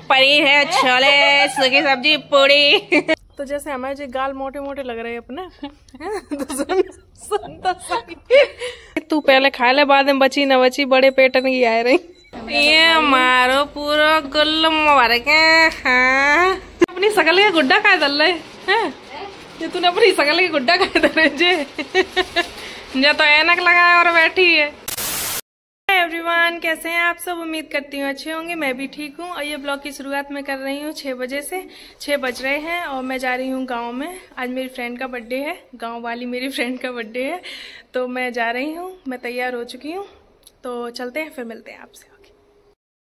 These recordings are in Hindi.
पनीर है, छोले, सूखी सब्जी, पूरी। तो जैसे हमारे जो गाल मोटे मोटे लग रहे हैं अपने तो सुन तो सही। तू पहले खा ले, बाद में बची न बची बड़े पेटन की आए रही। ये मारो पूरा गुल्ल मार के। हाँ अपनी शकल का गुड्डा खा दल रहे हैं ये, तूने अपनी शकल की गुड्डा खा दल रहे जे तो ऐनक लगाया और बैठी है। एवरीवन, कैसे हैं आप सब? उम्मीद करती हूँ अच्छे होंगे। मैं भी ठीक हूँ। और ये ब्लॉग की शुरुआत मैं कर रही हूँ 6 बजे से। 6 बज रहे हैं और मैं जा रही हूँ गांव में। आज मेरी फ्रेंड का बर्थडे है, गांव वाली मेरी फ्रेंड का बर्थडे है, तो मैं जा रही हूँ। मैं तैयार हो चुकी हूँ, तो चलते हैं, फिर मिलते हैं आपसे।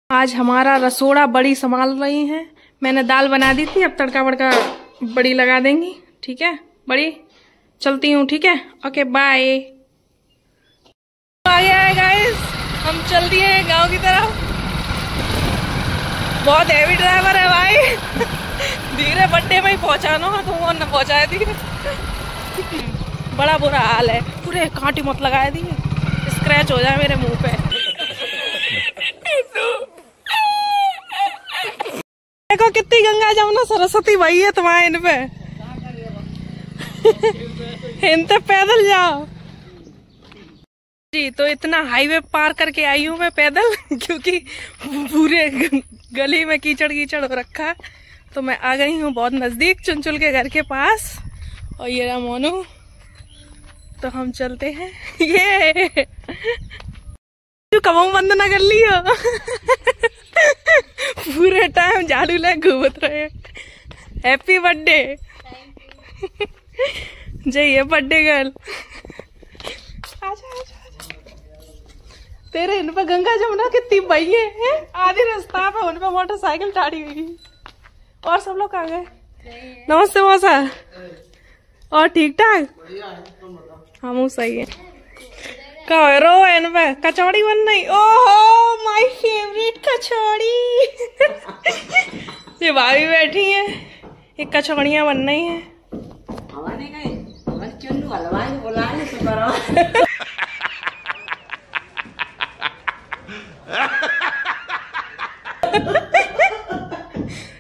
आज हमारा रसोड़ा बड़ी संभाल रही हैं। मैंने दाल बना दी थी, अब तड़का वड़का बड़ी लगा देंगी। ठीक है बड़ी, चलती हूँ। ठीक है, ओके बाय। आ गया है गाइस, हम चल दिए हैं गांव की तरफ। बहुत हैवी ड्राइवर है भाई। धीरे बर्थडे में ही पहुंचाना हो तो वो न पहुंचाए दिए। बड़ा बुरा हाल है, पूरे कांटे मत लगाए दिए, स्क्रैच हो जाए मेरे मुंह पे। देखो कितनी गंगा जमुना सरस्वती भाई है तुम्हारे इन पे। इन पे पैदल जाओ जी। तो इतना हाईवे पार करके आई हूँ मैं पैदल, क्योंकि पूरे गली में कीचड़ कीचड़ हो रखा है। तो मैं आ गई हूँ बहुत नजदीक, चुनचुल के घर के पास। और ये रहा मोनू, तो हम चलते हैं। ये कमाऊ बंद ना कर लियो। पूरे टाइम झाड़ू ले घूमत रहे। हैप्पी बर्थडे जय बर्थडे गर्ल। आजा तेरे इन पे गंगा जमुना कितनी बई है। आधी रास्ता पे उन पे मोटरसाइकिल टाड़ी हुई। और सब लोग कहाँ गए? नमस्ते मौसा, और ठीक ठाक? हम सही है। कहो रो इन पे कचौड़ी बन रही। ओहो माय फेवरेट कचौड़ी। ये भाभी बैठी है, ये कचौड़ियाँ बन रही है।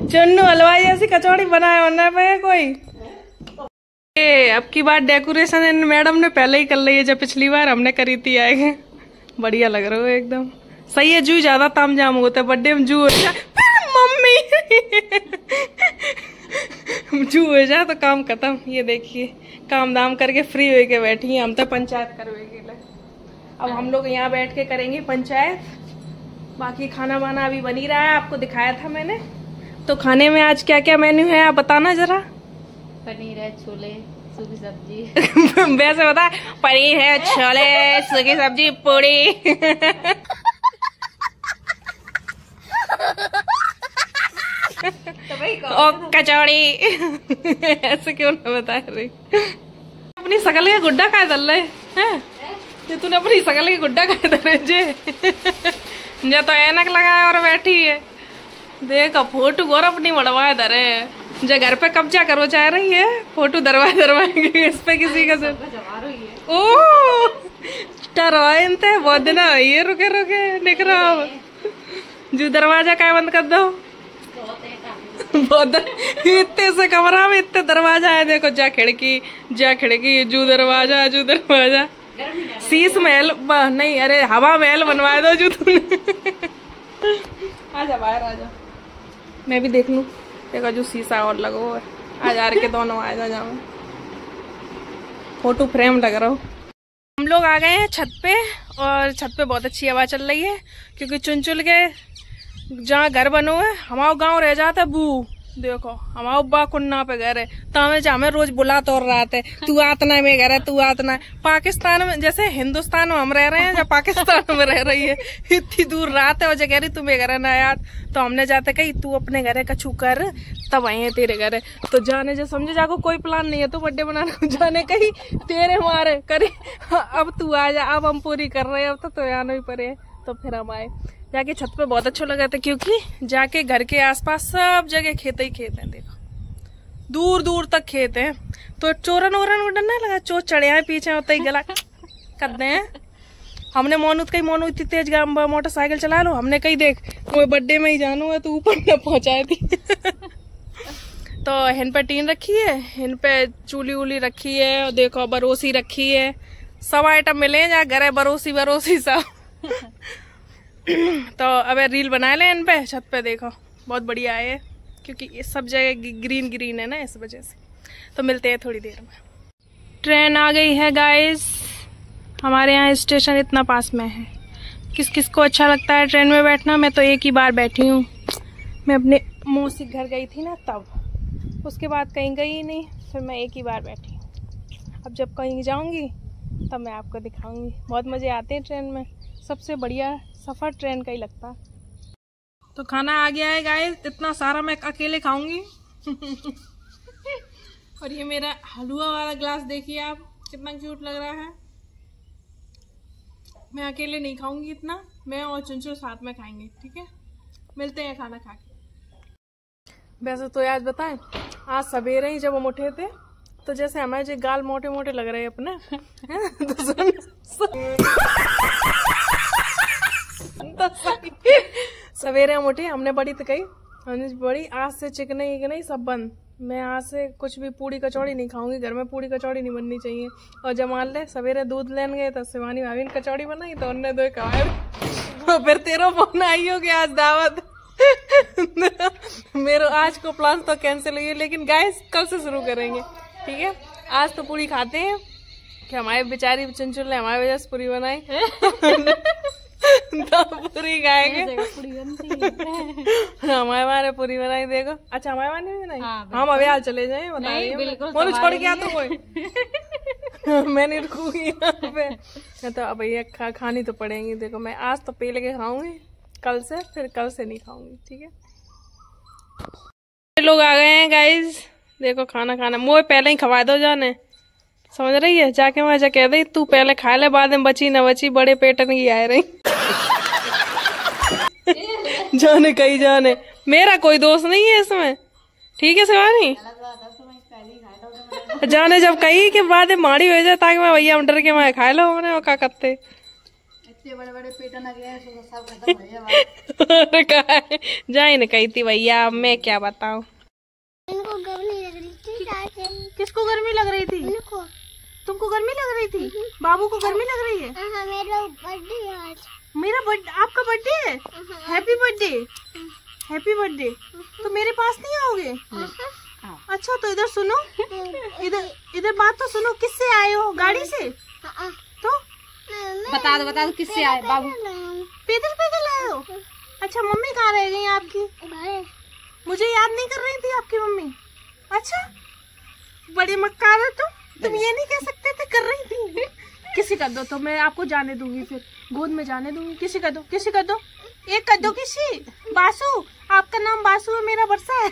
चुन्नू हलवाई जैसी कचौड़ी बनाए होना पे कोई। अब की बार डेकोरेशन मैडम ने पहले ही कर ली है, जब पिछली बार हमने करी थी। आएंगे बढ़िया लग रहा है एकदम सही है। जू ज्यादा तामझाम होता है बर्थडे में, जू हो जाए मम्मी। जू हो जाए तो काम खत्म। ये देखिए काम दाम करके फ्री हो के बैठी है। हम तो पंचायत करवे के लिए। अब हम लोग यहाँ बैठ के करेंगे पंचायत। बाकी खाना वाना अभी बनी रहा है, आपको दिखाया था मैंने। तो खाने में आज क्या क्या मेन्यू है आप बताना जरा। पनीर है, छोले, सूखी सब्जी। वैसे बता, पनीर है, छोले, सूखी सब्जी, पूरी। और कचौड़ी। ऐसे क्यों ना बता रही? अपनी शकल का गुड्डा खा दल रहे हैं ये, तूने अपनी शकल की गुड्डा खा दल रहे जे तो ऐनक लगाया और बैठी है। देखो फोटो गोर अपनी मड़वा दरे जो घर पे कब्जा करो चाह रही है। फोटो दरवाए इस पे किसी का ओ टरवाए बहुत दिन। ये रुके दिख रहा जो दरवाजा क्या बंद कर दो। बहुत इतने से कमरा में इतने दरवाजा है। देखो जा खिड़की जू दरवाजा शीश महल नहीं, अरे हवा महल बनवा दो जो तूने। आजा बाहर आजा, मैं भी देख लूं। देखो जो शीशा और लगो है। आज आर के दोनों आ जाओ, फोटो फ्रेम लग रहा हो। हम लोग आ गए हैं छत पे, और छत पे बहुत अच्छी हवा चल रही है, क्योंकि चुनचुल के जहाँ घर बनो है हमारा गांव रह जाता है बू। देखो हमारा बा कुन्ना पे घर है, तो हमें रोज बुला तोड़ रहा है, तू आतना में घर है, तू आतना। पाकिस्तान में जैसे हिंदुस्तान में हम रह रहे हैं, जब पाकिस्तान में रह रही है। इतनी दूर रात है, वजह कह रही तुम्हें घर है ना यार। तो हमने जाते कही तू अपने घर है कछू कर, तब आए हैं तेरे घर है। तो जाने जो समझे जाको कोई प्लान नहीं है तो बर्थडे बनाने को जाने कही तेरे मारे करे। अब तू आ जा, अब हम पूरी कर रहे हैं, अब तो आना ही पड़े। तो फिर हम आए जाके छत पे। बहुत अच्छा लगा था, क्योंकि जाके घर के आसपास सब जगह खेत ही खेत हैं। देखो दूर दूर तक खेत हैं, तो चोरन वोरन को डर नहीं लगा। चोर चढ़े हैं पीछे होता ही गला कर दे हैं। हमने मोनू इतनी तेज मोटरसाइकिल चला लो, हमने कही देख वो बर्थडे में ही जानू है, तू ऊपर न पहुंचाए थी। तो हिन पे टीन रखी है, हिन पे चूली उली रखी है, और देखो बरोसी रखी है, सब आइटम मिले जा घर है, बरोसी सब। तो अब रील बना ले इन पे छत पे, देखो बहुत बढ़िया है क्योंकि ये सब जगह ग्रीन है ना, इस वजह से। तो मिलते हैं थोड़ी देर में। ट्रेन आ गई है गाइस, हमारे यहाँ स्टेशन इतना पास में है। किस किस को अच्छा लगता है ट्रेन में बैठना? मैं तो एक ही बार बैठी हूँ, मैं अपने मौसी घर गई थी ना तब, उसके बाद कहीं गई ही नहीं, फिर मैं एक ही बार बैठी हूँ। अब जब कहीं जाऊँगी तब मैं आपको दिखाऊंगी। बहुत मज़े आते हैं ट्रेन में, सबसे बढ़िया सफ़र ट्रेन का ही लगता है। तो खाना आ गया है गाइस, इतना सारा मैं अकेले खाऊंगी। और ये मेरा हलवा वाला ग्लास देखिए आप, कितना क्यूट लग रहा है। मैं अकेले नहीं खाऊंगी इतना, मैं और चुनचुन साथ में खाएंगे, ठीक है? मिलते हैं खाना खा के। वैसे तो आज बताएं, आज सवेरे ही जब हम उठे थे तो जैसे हमारे जो गाल मोटे मोटे लग रहे हैं अपने, तो सवेरे हम उठे, हमने बड़ी तो कही, हमने बड़ी आज से चिकने सब बंद, मैं आज से कुछ भी पूड़ी कचौड़ी नहीं खाऊंगी, घर में पूड़ी कचौड़ी नहीं बननी चाहिए। और जब मान ले सवेरे दूध लेने गए तो शिवानी भाभी ने कचौड़ी बनाई, तो उनने दो खाए। तो फिर तेरा फोन आई हो कि आज दावत। मेरा आज को प्लान तो कैंसिल हुई है, लेकिन गाइस कल से शुरू करेंगे, ठीक है? आज तो पूरी खाते हैं कि हमारे बेचारी चुनचुन ने हमारे वजह से पूरी बनाई। तो पूरी खाएंगे, हमारे पूरी बनाई, देखो। अच्छा हमारे वाले भी बनाई, हम अभी हाल चले जाए, बता रही हूँ मोनू छोड़ के आ तो कोई। मैं नहीं रुकूंगी यहाँ पे, तो अब ये खानी तो पड़ेंगी। देखो मैं आज तो पी लेके खाऊंगी, कल से फिर कल से नहीं खाऊंगी, ठीक है? लोग आ गए हैं गाइज, देखो खाना मुझे पहले ही खवा दो जाने, समझ रही है? जाके वहां जा कह दे तू पहले खा ले, बाद में बची न बची बड़े पेटन की आए रही। जाने कही जाने, मेरा कोई दोष नहीं है इसमें, ठीक है शिवानी? जाने जब कही कि बाद में माड़ी हो जाए, ताकि मैं भैया डर के मैं खा लो, मैंने क्या करते इतने बड़े पेटन आ गए, सब खत्म हो गया। जाए न कही थी भैया, मैं क्या बताऊं। इनको गर्मी लग रही थी। किसको गर्मी लग रही थी? इनको। तुमको गर्मी लग रही थी? बाबू को गर्मी लग रही है? मेरा बर्थडे आज। मेरा बर्थडे? आपका बर्थडे है? Happy birthday, happy birthday. तो मेरे पास नहीं आओगे? अच्छा तो इधर सुनो, इधर बात तो सुनो, किससे आए हो? गाड़ी से? तो बता दो किससे आए? बाबू पैदल आए हो? अच्छा मम्मी कहाँ रह गई आपकी? मुझे याद नहीं कर रही थी आपकी मम्मी? अच्छा बड़ी मक्कार हो तुम ये नहीं कह सकते थे कर रही थी। किसी कर दो तो मैं आपको जाने दूंगी, फिर गोद में जाने दूंगी। किसी कर दो एक कर दो, किसी। बासु, आपका नाम बासु है, मेरा वर्षा है।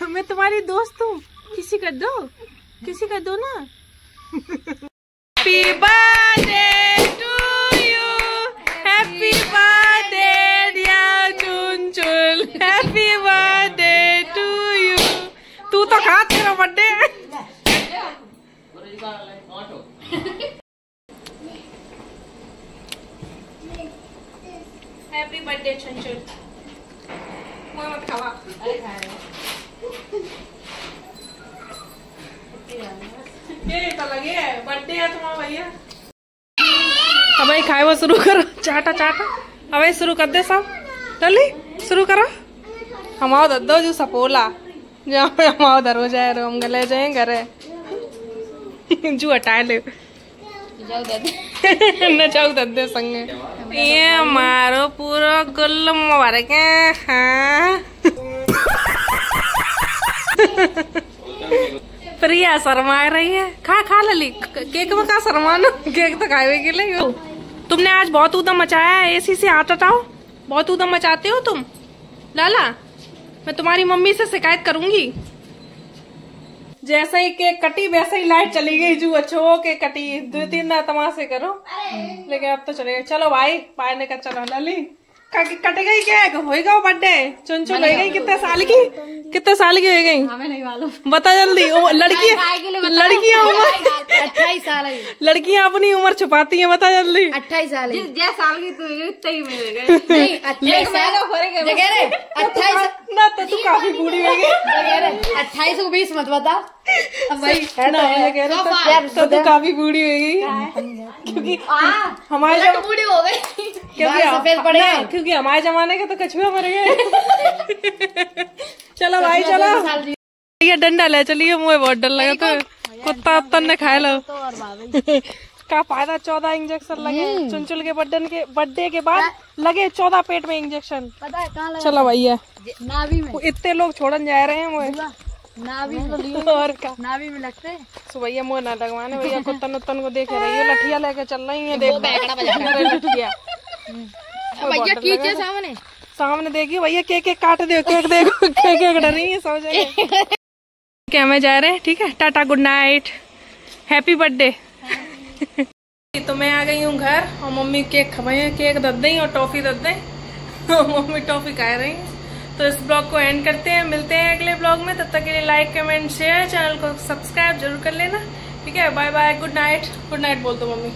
मैं तुम्हारी दोस्त हूँ, किसी कर दो ना। Happy birthday to you, happy birthday dear Chunchun, happy birthday to you. तू तो खा, तेरा बर्थडे। हैप्पी बर्थडे चुनचुन, मुझे मत खावा। ये तो लगे बर्थडे है तुम्हारा भैया। अब भाई खाए वो शुरू करो, चाटा अब भाई शुरू कर दे सब, जल्दी शुरू करो। हमाओ दद्दो जो सपोला जहाँ पे हमाओ दर हो जाए, हम गले जाए घरे जू हटाए ले न जाऊ दद्दे संगे। ये मारो पूरा गुल्ल मुबारक है। हाँ प्रिया शर्मा रही है, खा लली केक में का शर्माना, केक तो खाए के लिए। तुमने आज बहुत उदम मचाया है, एसी से हाथ हटाओ, बहुत उदम मचाते हो तुम। लाला मैं तुम्हारी मम्मी से शिकायत करूंगी। जैसे ही केक कटी वैसे ही लाइट चली गई, जो अच्छो के कटी 2-3 तमाशे करो, लेकिन अब तो चलेगा। चलो भाई पाने का, चलो लली कटेगा ही क्या होएगा वो बर्थडे? चुनचुन हो गई कितने साल की हो गई? हमें नहीं मालूम। बता जल्दी। लड़कियां 28 साल है। लड़कियां अपनी उम्र छुपाती हैं, बता जल्दी। 28 साल है। जिस साल की तू इतना ही मिल गए। नहीं 28 साल जगह रे 28 ना तो तू काफी बूढ़ी हो गई। 28 को 20 मत बता। अब भाई ना ये कह रहा तो तू काफी बूढ़ी हो गई क्योंकि हमारे बूढ़ी हो गई क्योंकि सफेद पड़े ना, क्योंकि हमारे जमाने के तो कछुआ मर गए। चलो भाई चलो ये डंडा ले चलिए, मुझे बहुत डर लगा तो कुत्ता उत्ता ने खाए लो। का फायदा 14 इंजेक्शन लगे चुनचुल के बर्थडे के बाद लगे 14 पेट में इंजेक्शन। पता है कहाँ लगा? चलो भैया नाभि में। इतने लोग छोड़न जा रहे हैं मुझे नाभि में और का नाभि में लगते हैं। तो भैया मुँह ना लगवाने भैया, कुत्तन उत्तन को देख रही है, लठिया लेके चल रही है। देखो लठिया भैया कीजिए सामने सामने देखिए भैया, केक काट दो, केक देखो केक डर रही है समझे। क्या मैं जा रहे हैं, ठीक है, tata good night happy birthday. तो मैं आ गई हूँ घर और मम्मी केक खवाए, केक दे दें और टॉफी दे दें। मम्मी टॉफी खा रही है। तो इस ब्लॉग को एंड करते हैं, मिलते हैं अगले ब्लॉग में। तब तक के लिए लाइक कमेंट शेयर, चैनल को सब्सक्राइब जरूर कर लेना, ठीक है। बाय बाय, गुड नाइट बोल दो मम्मी।